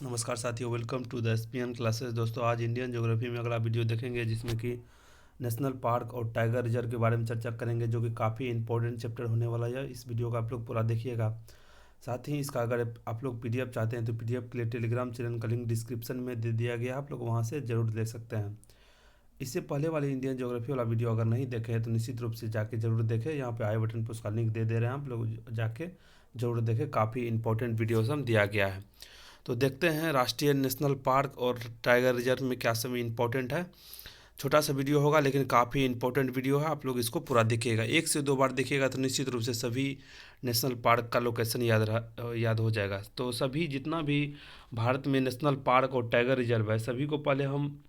नमस्कार साथियों, welcome to the SPN classes. दोस्तों, आज इंडियन ज्योग्राफी में अगला वीडियो देखेंगे जिसमें कि नेशनल पार्क और टाइगर रिजर्व के बारे में चर्चा करेंगे, जो कि काफ़ी इंपॉर्टेंट चैप्टर होने वाला है। इस वीडियो को आप लोग पूरा देखिएगा। साथ ही इसका अगर आप लोग पीडीएफ चाहते हैं तो पीडीएफ के लिए टेलीग्राम चैनल का लिंक डिस्क्रिप्शन में दे दिया गया है, आप लोग वहाँ से ज़रूर ले सकते हैं। इससे पहले वाले इंडियन ज्योग्राफी वाला वीडियो अगर नहीं देखे हैं तो निश्चित रूप से जाके जरूर देखें। यहाँ पे आई बटन पर उसका लिंक दे रहे हैं, आप लोग जाके जरूर देखें। काफ़ी इंपॉर्टेंट वीडियोज़ हम दिया गया है। तो देखते हैं राष्ट्रीय नेशनल पार्क और टाइगर रिजर्व में क्या सब इम्पोर्टेंट है। छोटा सा वीडियो होगा लेकिन काफ़ी इंपॉर्टेंट वीडियो है, आप लोग इसको पूरा देखिएगा। 1 से 2 बार देखिएगा तो निश्चित रूप से सभी नेशनल पार्क का लोकेशन याद हो जाएगा। तो सभी जितना भी भारत में नेशनल पार्क और टाइगर रिजर्व है, सभी को पहले हम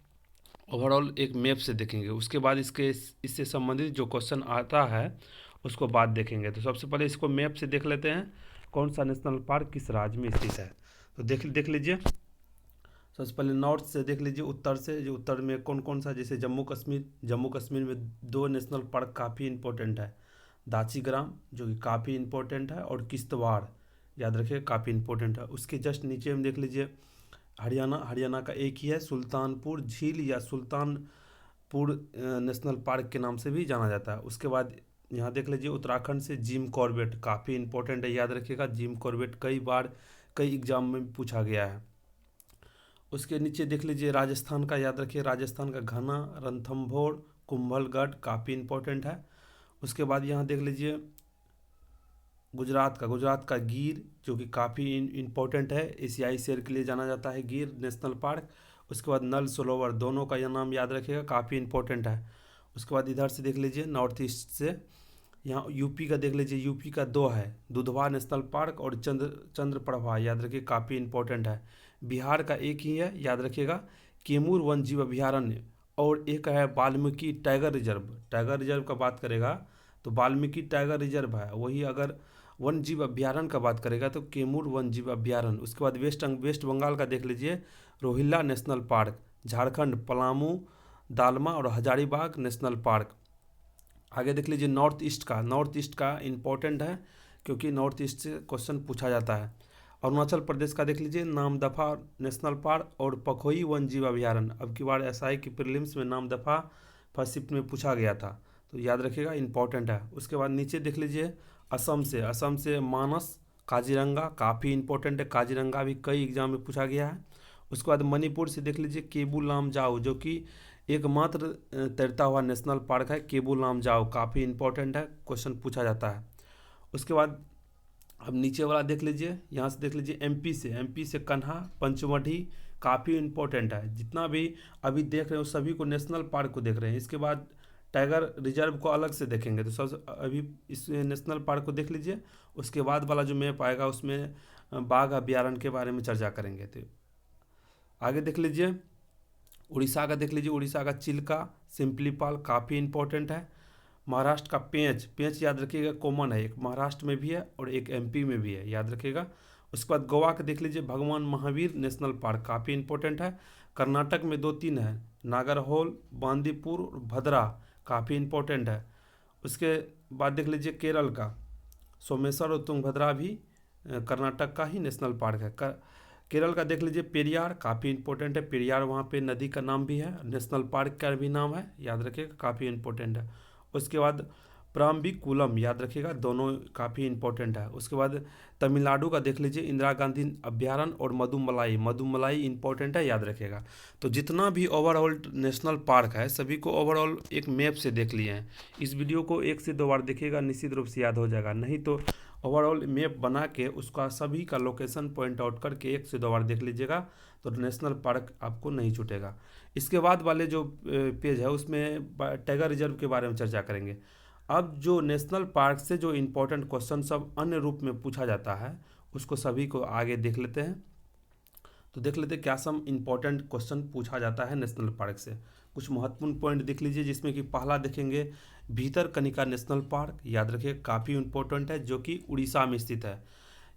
ओवरऑल एक मैप से देखेंगे। उसके बाद इससे संबंधित जो क्वेश्चन आता है उसको बाद देखेंगे। तो सबसे पहले इसको मैप से देख लेते हैं, कौन सा नेशनल पार्क किस राज्य में स्थित है। तो देख लीजिए। सबसे पहले नॉर्थ से देख लीजिए, उत्तर से। जो उत्तर में कौन कौन सा, जैसे जम्मू कश्मीर में 2 नेशनल पार्क काफ़ी इंपॉर्टेंट है। दाचीग्राम जो कि काफ़ी इंपॉर्टेंट है, और किश्तवाड़ याद रखिए काफ़ी इंपॉर्टेंट है। उसके जस्ट नीचे में देख लीजिए हरियाणा का एक ही है, सुल्तानपुर झील या सुल्तानपुर नेशनल पार्क के नाम से भी जाना जाता है। उसके बाद यहाँ देख लीजिए उत्तराखंड से जिम कॉर्बेट काफ़ी इंपॉर्टेंट है, याद रखिएगा। जिम कॉर्बेट कई एग्जाम में पूछा गया है। उसके नीचे देख लीजिए राजस्थान का, याद रखिए राजस्थान का घना, रणथंभौर, कुंभलगढ़ काफ़ी इंपॉर्टेंट है। उसके बाद यहाँ देख लीजिए गुजरात का गिर जो कि काफ़ी इम्पोर्टेंट है, एशियाई शेर के लिए जाना जाता है गिर नेशनल पार्क। उसके बाद नल सरोवर, दोनों का यह नाम याद रखिएगा, काफ़ी इंपॉर्टेंट है। उसके बाद इधर से देख लीजिए नॉर्थ ईस्ट से, यहाँ यूपी का देख लीजिए, यूपी का 2 है, दुधवा नेशनल पार्क और चंद्रप्रभा, याद रखिए काफ़ी इंपॉर्टेंट है। बिहार का एक ही है, याद रखिएगा, कैमूर वन जीव अभयारण्य। और एक है Valmiki tiger reserve. Tiger reserve का बात करेगा तो वाल्मीकि टाइगर रिजर्व है वही। अगर वन जीव अभ्यारण्य का बात करेगा तो कैमूर वन जीव अभ्यारण्य। उसके बाद वेस्ट बंगाल का देख लीजिए रोहिल्ला नेशनल पार्क। झारखंड पलामू, दालमा और हजारीबाग नेशनल पार्क। आगे देख लीजिए नॉर्थ ईस्ट का इम्पोर्टेंट है क्योंकि नॉर्थ ईस्ट से क्वेश्चन पूछा जाता है। अरुणाचल प्रदेश का देख लीजिए नामदफा नेशनल पार्क और पखोई वन जीव अभ्यारण्य। अब की बार एसआई की प्रीलिम्स में नामदफा फर्स्ट शिफ्ट में पूछा गया था, तो याद रखिएगा इंपॉर्टेंट है। उसके बाद नीचे देख लीजिए असम से मानस काजीरंगा काफ़ी इंपॉर्टेंट है, काजीरंगा भी कई एग्जाम में पूछा गया है। उसके बाद मणिपुर से देख लीजिए केबू लामजाओ, जो कि एकमात्र तैरता हुआ नेशनल पार्क है। केबू लामजाओ काफ़ी इंपॉर्टेंट है, क्वेश्चन पूछा जाता है। उसके बाद अब नीचे वाला देख लीजिए, यहाँ से देख लीजिए एमपी से कन्हा पंचमढ़ी काफ़ी इंपॉर्टेंट है। जितना भी अभी देख रहे हो सभी को नेशनल पार्क को देख रहे हैं। इसके बाद टाइगर रिजर्व को अलग से देखेंगे, तो सब अभी इस नेशनल पार्क को देख लीजिए। उसके बाद वाला जो मैप आएगा उसमें बाघ अभ्यारण्य के बारे में चर्चा करेंगे। तो आगे देख लीजिए उड़ीसा का, देख लीजिए उड़ीसा का चिल्का सिंपलीपाल काफ़ी इंपॉर्टेंट है। महाराष्ट्र का पेंच याद रखिएगा कॉमन है, एक महाराष्ट्र में भी है और एक एमपी में भी है, याद रखिएगा। उसके बाद गोवा का देख लीजिए भगवान महावीर नेशनल पार्क काफ़ी इंपॉर्टेंट है। कर्नाटक में 2-3 है, नागरहोल, बांदीपुर और भद्रा काफ़ी इंपॉर्टेंट है। उसके बाद देख लीजिए केरल का सोमेश्वर और तुंगभद्रा भी कर्नाटक का ही नेशनल पार्क है। केरल का देख लीजिए पेरियार काफ़ी इंपॉर्टेंट है, पेरियार वहाँ पे नदी का नाम भी है, नेशनल पार्क का भी नाम है, याद रखिएगा काफ़ी इंपॉर्टेंट है। उसके बाद प्राम्बिकुलम याद रखिएगा, दोनों काफ़ी इंपॉर्टेंट है। उसके बाद तमिलनाडु का देख लीजिए इंदिरा गांधी अभ्यारण्य और मधुमलाई इंपॉर्टेंट है, याद रखिएगा। तो जितना भी ओवरऑल नेशनल पार्क है सभी को ओवरऑल एक मैप से देख लिए हैं। इस वीडियो को 1 से 2 बार देखिएगा, निश्चित रूप से याद हो जाएगा। नहीं तो ओवरऑल मैप बना के उसका सभी का लोकेशन पॉइंट आउट करके 1 से 2 बार देख लीजिएगा, तो नेशनल पार्क आपको नहीं छूटेगा। इसके बाद वाले जो पेज है उसमें टाइगर रिजर्व के बारे में चर्चा करेंगे। अब जो नेशनल पार्क से जो इम्पोर्टेंट क्वेश्चन सब अन्य रूप में पूछा जाता है उसको सभी को आगे देख लेते हैं। तो देख लेते हैं क्या सब इम्पोर्टेंट क्वेश्चन पूछा जाता है नेशनल पार्क से। कुछ महत्वपूर्ण पॉइंट देख लीजिए, जिसमें कि पहला देखेंगे भीतरकनिका नेशनल पार्क, याद रखिए काफ़ी इंपॉर्टेंट है, जो कि उड़ीसा में स्थित है।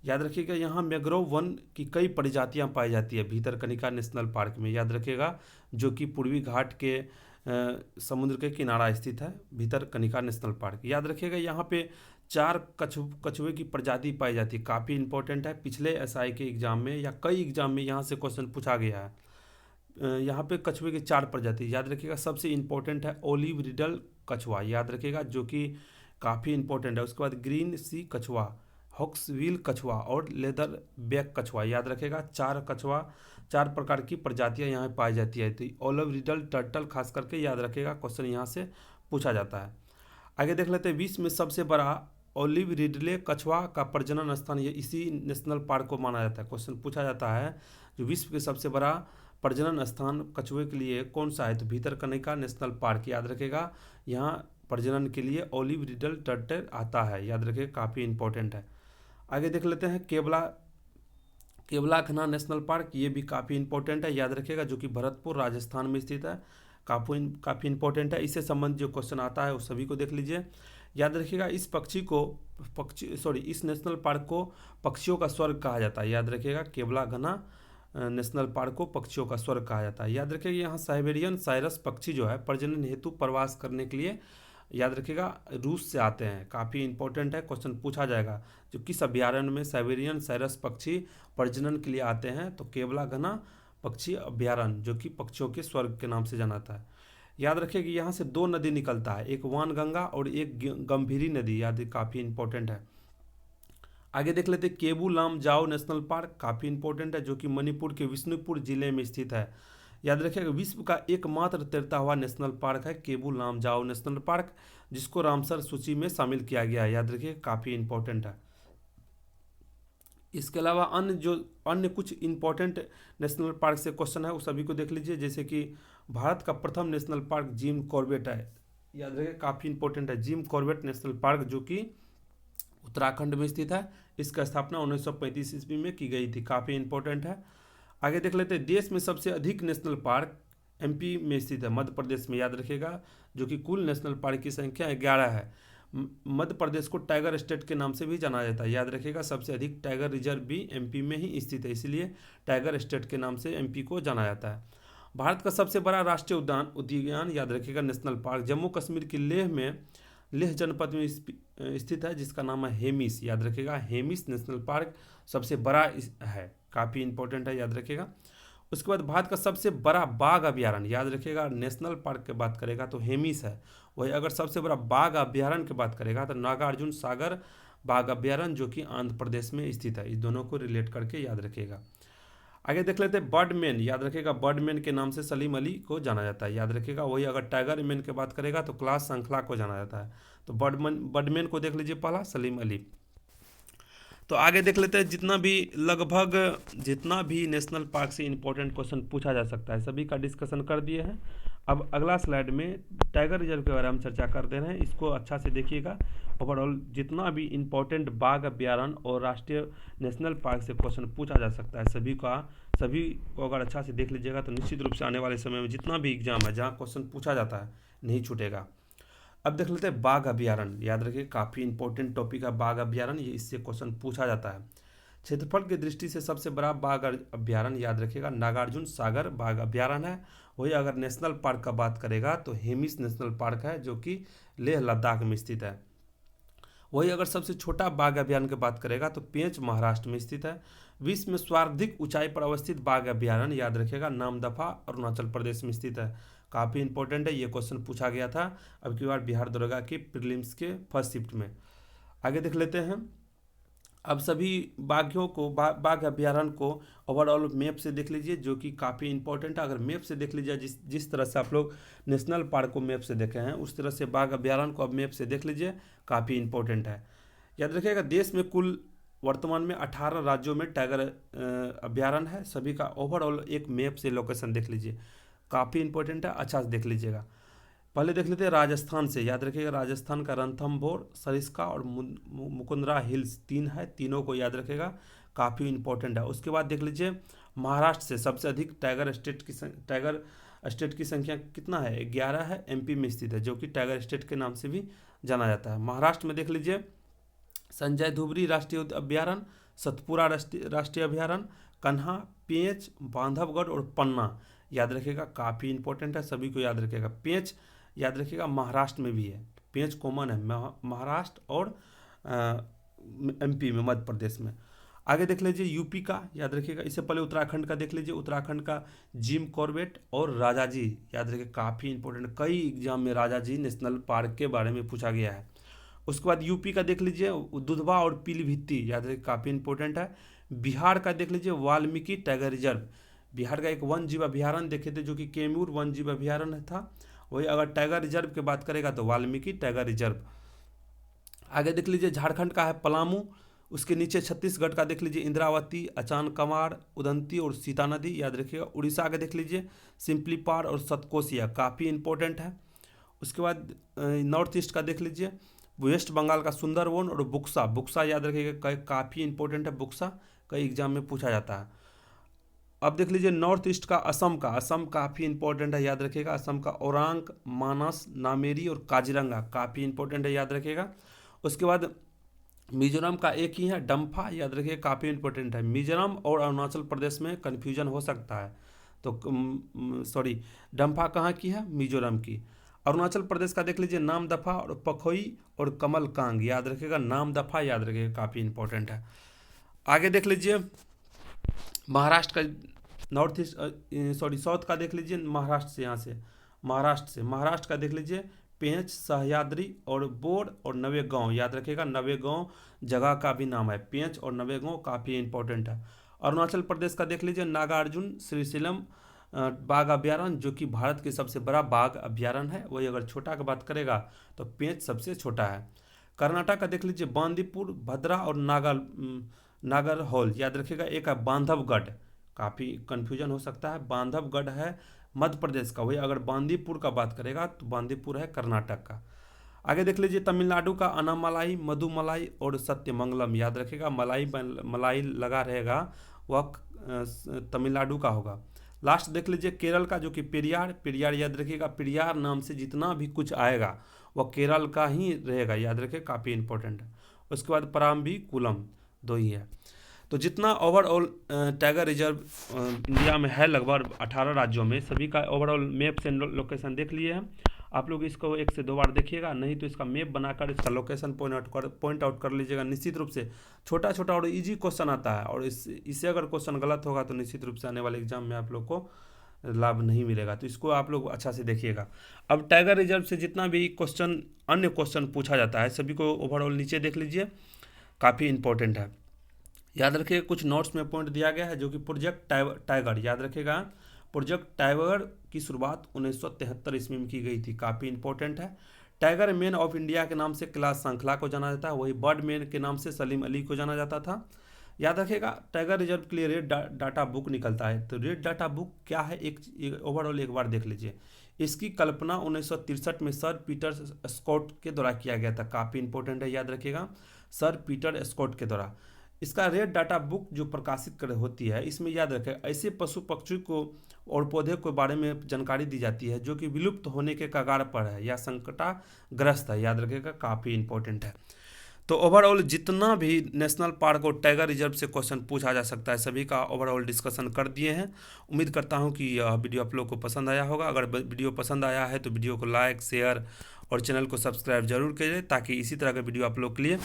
याद रखिएगा यहाँ मैंग्रोव वन की कई प्रजातियाँ पाई जाती है भीतरकनिका नेशनल पार्क में, याद रखिएगा, जो कि पूर्वी घाट के समुद्र के किनारा स्थित है भीतरकनिका नेशनल पार्क। याद रखिएगा यहाँ पे 4 कछुए की प्रजाति पाई जाती है। काफ़ी इंपॉर्टेंट है, पिछले एसआई के एग्जाम में या कई एग्जाम में यहाँ से क्वेश्चन पूछा गया है। यहाँ पे कछुए की 4 प्रजाति याद रखिएगा। सबसे इंपॉर्टेंट है ओलिव रिडल कछुआ, याद रखिएगा, जो कि काफ़ी इंपॉर्टेंट है। उसके बाद ग्रीन सी कछुआ, हॉक्सविल कछुआ और लेदर बैक कछुआ, याद रखेगा। 4 प्रकार की प्रजातियां यहाँ पाई जाती है। तो ओलिव रिडल टर्टल खास करके याद रखेगा, क्वेश्चन यहाँ से पूछा जाता है। आगे देख लेते हैं, विश्व में सबसे बड़ा ओलिव रिडले कछुआ का प्रजनन स्थान ये इसी नेशनल पार्क को माना जाता है। क्वेश्चन पूछा जाता है जो विश्व के सबसे बड़ा प्रजनन स्थान कछुए के लिए कौन सा है, तो भितरकनिका नेशनल पार्क, याद रखेगा। यहाँ प्रजनन के लिए ओलिव रिडल टर्टल आता है, याद रखिए, काफ़ी इंपॉर्टेंट है। आगे देख लेते हैं केवला खन्ना नेशनल पार्क, ये भी काफ़ी इंपॉर्टेंट है, याद रखिएगा, जो कि भरतपुर राजस्थान में स्थित है। काफ़ी इंपॉर्टेंट है। इससे संबंधित जो क्वेश्चन आता है वो सभी को देख लीजिए। याद रखिएगा, इस नेशनल पार्क को पक्षियों का स्वर्ग कहा जाता है, याद रखिएगा। केवला घना नेशनल पार्क को पक्षियों का स्वर्ग कहा जाता है, याद रखिएगा। यहाँ साइबेरियन साइरस पक्षी जो है प्रजनन हेतु प्रवास करने के लिए, याद रखिएगा, रूस से आते हैं। काफ़ी इंपॉर्टेंट है, क्वेश्चन पूछा जाएगा, जो किस अभ्यारण्य में साइबेरियन साइरस पक्षी प्रजनन के लिए आते हैं, तो केवला घना पक्षी अभ्यारण्य, जो कि पक्षियों के स्वर्ग के नाम से जाना जाता है। याद रखिए कि यहाँ से 2 नदी निकलता है, एक वानगंगा और एक गंभीरी नदी, याद, काफ़ी इंपॉर्टेंट है। आगे देख लेते हैं केबू लामजाओ नेशनल पार्क, काफ़ी इंपॉर्टेंट है, जो कि मणिपुर के विष्णुपुर जिले में स्थित है। याद रखिएगा, विश्व का एकमात्र तैरता हुआ नेशनल पार्क है केबू लामजाओ नेशनल पार्क, जिसको रामसर सूची में शामिल किया गया है, याद रखिए, काफ़ी इंपॉर्टेंट है। इसके अलावा अन्य कुछ इंपॉर्टेंट नेशनल पार्क से क्वेश्चन है, वो सभी को देख लीजिए। जैसे कि भारत का प्रथम नेशनल पार्क जिम कॉर्बेट है, याद रखिए, काफ़ी इंपॉर्टेंट है। जिम कॉर्बेट नेशनल पार्क, जो कि उत्तराखंड में स्थित है, इसका स्थापना 1935 ईस्वी में की गई थी, काफ़ी इंपॉर्टेंट है। आगे देख लेते हैं, देश में सबसे अधिक नेशनल पार्क एमपी में स्थित है, मध्य प्रदेश में, याद रखिएगा, जो कि कुल नेशनल पार्क की संख्या 11 है। मध्य प्रदेश को टाइगर स्टेट के नाम से भी जाना जाता है, याद रखिएगा। सबसे अधिक टाइगर रिजर्व भी एमपी में ही स्थित है, इसलिए टाइगर स्टेट के नाम से एमपी को जाना जाता है। भारत का सबसे बड़ा राष्ट्रीय उद्यान, याद रखिएगा, नेशनल पार्क जम्मू कश्मीर के लेह जनपद में स्थित है, जिसका नाम है हेमिस, याद रखिएगा। हेमिस नेशनल पार्क सबसे बड़ा है, काफ़ी इंपॉर्टेंट है, याद रखिएगा। उसके बाद भारत का सबसे बड़ा बाघ अभ्यारण्य, याद रखिएगा, नेशनल पार्क की बात करेगा तो हेमिस है। वही अगर सबसे बड़ा बाघ अभ्यारण्य की बात करेगा तो नागार्जुन सागर बाघ अभ्यारण्य, जो कि आंध्र प्रदेश में स्थित है। इस दोनों को रिलेट करके याद रखिएगा। आगे देख लेते हैं बर्डमैन, याद रखिएगा, बर्डमैन के नाम से सलीम अली को जाना जाता है, याद रखिएगा। वही अगर टाइगर मैन की बात करेगा तो क्लास श्रृंखला को जाना जाता है। तो बर्डमैन को देख लीजिए, पहला सलीम अली। तो आगे देख लेते हैं, लगभग जितना भी नेशनल पार्क से इंपॉर्टेंट क्वेश्चन पूछा जा सकता है सभी का डिस्कशन कर दिए हैं। अब अगला स्लाइड में टाइगर रिजर्व के बारे में चर्चा कर दे रहे हैं, इसको अच्छा से देखिएगा। ओवरऑल जितना भी इंपॉर्टेंट बाघ अभ्यारण्य और राष्ट्रीय नेशनल पार्क से क्वेश्चन पूछा जा सकता है सभी को अगर अच्छा से देख लीजिएगा तो निश्चित रूप से आने वाले समय में जितना भी एग्जाम है जहाँ क्वेश्चन पूछा जाता है नहीं छूटेगा। अब देख लेते हैं बाघ अभ्यारण्य, याद रखिए, काफ़ी इंपॉर्टेंट टॉपिक है बाघ अभ्यारण्य, ये इससे क्वेश्चन पूछा जाता है। क्षेत्रफल की दृष्टि से सबसे बड़ा बाघ अभ्यारण्य, याद रखिएगा, नागार्जुन सागर बाघ अभ्यारण्य है। वही अगर नेशनल पार्क का बात करेगा तो हेमिस नेशनल पार्क है, जो कि लेह लद्दाख में स्थित है। वही अगर सबसे छोटा बाघ अभ्यारण्य की बात करेगा तो पेंच महाराष्ट्र में स्थित है। विश्व में सर्वाधिक ऊंचाई पर अवस्थित बाघ अभ्यारण्य, याद रखिएगा, नामदफा अरुणाचल प्रदेश में स्थित है, काफ़ी इंपॉर्टेंट है, ये क्वेश्चन पूछा गया था अब की बार बिहार दरोगा के प्रीलिम्स के फर्स्ट शिफ्ट में। आगे देख लेते हैं, अब सभी बाघ अभ्यारण्य को ओवरऑल मैप से देख लीजिए, जो कि काफ़ी इंपॉर्टेंट है। अगर मैप से देख लीजिए, जिस तरह से आप लोग नेशनल पार्क को मैप से देखे हैं उस तरह से बाघ अभ्यारण्य को अब मैप से देख लीजिए, काफ़ी इंपॉर्टेंट है। याद रखिएगा, देश में कुल वर्तमान में 18 राज्यों में टाइगर अभ्यारण्य है, सभी का ओवरऑल एक मैप से लोकेशन देख लीजिए, काफ़ी इंपॉर्टेंट है, अच्छा से देख लीजिएगा। पहले देख लेते हैं राजस्थान से, याद रखिएगा, राजस्थान का रणथंभौर, सरिस्का और मुकुंदरा हिल्स 3 है, तीनों को याद रखिएगा, काफ़ी इंपॉर्टेंट है। उसके बाद देख लीजिए महाराष्ट्र से सबसे अधिक टाइगर स्टेट की संख्या कितना है, 11 है, एमपी में स्थित है, जो कि टाइगर स्टेट के नाम से भी जाना जाता है। महाराष्ट्र में देख लीजिए संजय धुबरी राष्ट्रीय अभ्यारण्य, सतपुरा राष्ट्रीय अभ्यारण्य, कन्हा, पेंच, बांधवगढ़ और पन्ना, याद रखिएगा, काफ़ी इंपॉर्टेंट है, सभी को याद रखिएगा। पेंच याद रखिएगा महाराष्ट्र में भी है, पेंच कॉमन है महाराष्ट्र और एमपी में, मध्य प्रदेश में। आगे देख लीजिए यूपी का, याद रखिएगा। इससे पहले उत्तराखंड का देख लीजिए, उत्तराखंड का जिम कॉर्बेट और राजाजी, याद रखिए काफ़ी इंपॉर्टेंट, कई एग्जाम में राजाजी नेशनल पार्क के बारे में पूछा गया है। उसके बाद यूपी का देख लीजिए दुधवा और पीलीभीती, याद रखिए काफ़ी इंपॉर्टेंट है। बिहार का देख लीजिए वाल्मीकि टाइगर रिजर्व, बिहार का एक वन जीव अभ्यारण्य देखे थे जो कि कैमूर वन जीव अभ्यारण्य था, वही अगर टाइगर रिजर्व की बात करेगा तो वाल्मीकि टाइगर रिजर्व। आगे देख लीजिए झारखंड का है पलामू, उसके नीचे छत्तीसगढ़ का देख लीजिए इंद्रावती, अचान कमार, उदंती और सीता नदी, याद रखिएगा। उड़ीसा का देख लीजिए सिंपलीपार और सतकोसिया, काफ़ी इंपॉर्टेंट है। उसके बाद नॉर्थ ईस्ट का देख लीजिए वेस्ट बंगाल का सुंदरवन और बुक्सा, बुक्सा याद रखिएगा काफ़ी इंपॉर्टेंट है, बुक्सा कई एग्जाम में पूछा जाता है। अब देख लीजिए नॉर्थ ईस्ट का असम काफ़ी इंपॉर्टेंट है, याद रखिएगा। असम का औरांग, मानस, नामेरी और काजीरंगा काफ़ी इंपॉर्टेंट है, याद रखिएगा। उसके बाद मिजोरम का एक ही है डम्फा, याद रखिए काफ़ी इंपॉर्टेंट है। मिजोरम और अरुणाचल प्रदेश में कन्फ्यूजन हो सकता है, तो सॉरी डम्फा कहाँ की है, मिजोरम की। अरुणाचल प्रदेश का देख लीजिए नाम दफा और पखोई और कमल कांग, याद रखिएगा नाम दफा, याद रखिएगा काफ़ी इंपॉर्टेंट है। आगे देख लीजिए महाराष्ट्र का, नॉर्थ ईस्ट सॉरी साउथ का देख लीजिए महाराष्ट्र से, यहाँ से महाराष्ट्र का देख लीजिए पेंच, सह्याद्री और बोर और नवेगांव, याद रखिएगा नवेगांव जगह का भी नाम है, पेंच और नवेगांव काफ़ी इंपॉर्टेंट है। अरुणाचल प्रदेश का देख लीजिए नागार्जुन श्रीशैलम बाघ अभ्यारण्य, जो कि भारत के सबसे बड़ा बाघ अभ्यारण्य है, वही अगर छोटा की बात करेगा तो पेंच सबसे छोटा है। कर्नाटक का देख लीजिए बांदीपुर, भद्रा और नागरहोल, याद रखिएगा। एक है बांधवगढ़, काफ़ी कन्फ्यूजन हो सकता है, बांधवगढ़ है मध्य प्रदेश का, वही अगर बांदीपुर का बात करेगा तो बांदीपुर है कर्नाटक का। आगे देख लीजिए तमिलनाडु का अनामलाई, मधुमलाई और सत्यमंगलम, याद रखिएगा मलाई लगा रहेगा वह तमिलनाडु का होगा। लास्ट देख लीजिए केरल का, जो कि पेरियार याद रखिएगा, पेरियार नाम से जितना भी कुछ आएगा वह केरल का ही रहेगा, याद रखिए काफ़ी इंपॉर्टेंट है। उसके बाद पराम्बीकुलम, दो ही है। तो जितना ओवरऑल टाइगर रिजर्व इंडिया में है लगभग 18 राज्यों में, सभी का ओवरऑल मैप से लोकेशन देख लिए हैं। आप लोग इसको 1 से 2 बार देखिएगा, नहीं तो इसका मैप बनाकर इसका लोकेशन पॉइंट आउट कर लीजिएगा। निश्चित रूप से छोटा छोटा और इजी क्वेश्चन आता है, और इससे अगर क्वेश्चन गलत होगा तो निश्चित रूप से आने वाले एग्जाम में आप लोग को लाभ नहीं मिलेगा, तो इसको आप लोग अच्छा से देखिएगा। अब टाइगर रिजर्व से जितना भी क्वेश्चन अन्य क्वेश्चन पूछा जाता है सभी को ओवरऑल नीचे देख लीजिए, काफ़ी इंपॉर्टेंट है। याद रखिएगा कुछ नोट्स में पॉइंट दिया गया है, जो कि प्रोजेक्ट टाइगर, याद रखिएगा प्रोजेक्ट टाइगर की शुरुआत 1973 ईस्वी में की गई थी, काफ़ी इंपॉर्टेंट है। टाइगर मैन ऑफ इंडिया के नाम से कैलाश सांखला को जाना जाता है, वही बर्ड मैन के नाम से सलीम अली को जाना जाता था। याद रखिएगा टाइगर रिजर्व के लिए रेड डाटा बुक निकलता है, तो रेड डाटा बुक क्या है एक ओवरऑल एक बार देख लीजिए। इसकी कल्पना 1963 में सर पीटर स्कॉट के द्वारा किया गया था, काफ़ी इंपॉर्टेंट है, याद रखिएगा सर पीटर स्कॉट के द्वारा। इसका रेड डाटा बुक जो प्रकाशित कर होती है, इसमें याद रखें ऐसे पशु पक्षी को और पौधे के बारे में जानकारी दी जाती है जो कि विलुप्त होने के कगार पर है या संकटाग्रस्त है, याद रखिएगा काफ़ी इंपॉर्टेंट है। तो ओवरऑल जितना भी नेशनल पार्क और टाइगर रिजर्व से क्वेश्चन पूछा जा सकता है सभी का ओवरऑल डिस्कशन कर दिए हैं। उम्मीद करता हूं कि यह वीडियो आप लोग को पसंद आया होगा। अगर वीडियो पसंद आया है तो वीडियो को लाइक, शेयर और चैनल को सब्सक्राइब जरूर करें, ताकि इसी तरह का वीडियो आप लोग के लिए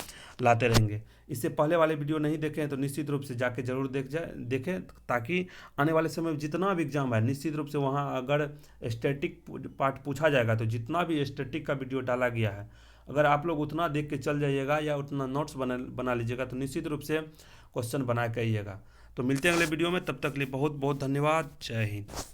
लाते रहेंगे। इससे पहले वाले वीडियो नहीं देखे हैं तो निश्चित रूप से जाके जरूर देखें, ताकि आने वाले समय में जितना भी एग्जाम है निश्चित रूप से वहाँ अगर स्टैटिक पार्ट पूछा जाएगा तो जितना भी स्टैटिक का वीडियो डाला गया है अगर आप लोग उतना देख के चल जाइएगा या उतना नोट्स बना लीजिएगा तो निश्चित रूप से क्वेश्चन बना के आइएगा। तो मिलते हैं अगले वीडियो में, तब तक के लिए बहुत बहुत धन्यवाद। जय हिंद।